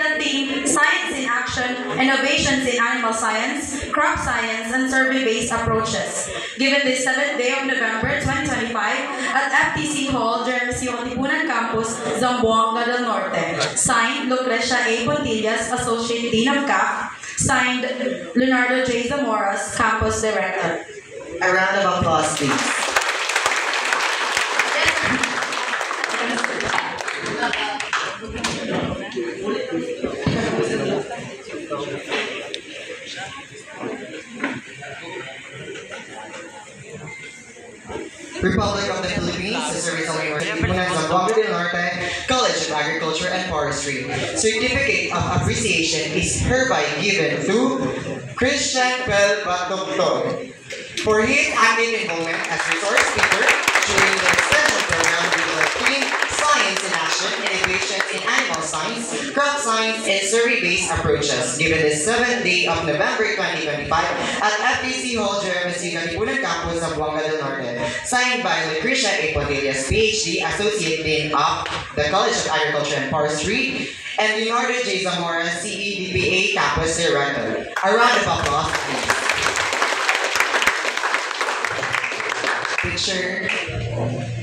the theme Science in Action, Innovations in Animal Science, Crop Science, and Survey-Based Approaches. Given this 7th day of November 2025 at FTC Hall, Jeremy C. Katipunan Campus, Zamboanga del Norte. Signed, Lucrecia A. Pontillas, Associate Dean of CAF. Signed, Leonardo J. Zamoras, Campus Director. A round of applause, please. Republic of the Philippines is a result of Katipunan Zamboanga del Norte College of Agriculture and Forestry. Certificate of Appreciation is hereby given to Christian Bel Batoctor for his active involvement as resource speaker during the extension program developing Science in Action, Innovations in Animal Science, Crop Science, and Survey-Based Approaches, given the 7th day of November 2025 at FTC Hall, Jeremy C. Katipunan Campus, Zamboanga del Norte. Signed by Lucrecia A. Pontillas, PhD, Associate Dean of the College of Agriculture and Forestry, and Leonardo J. Zamora, CEDPA Campus Director. A round of applause, please. Picture.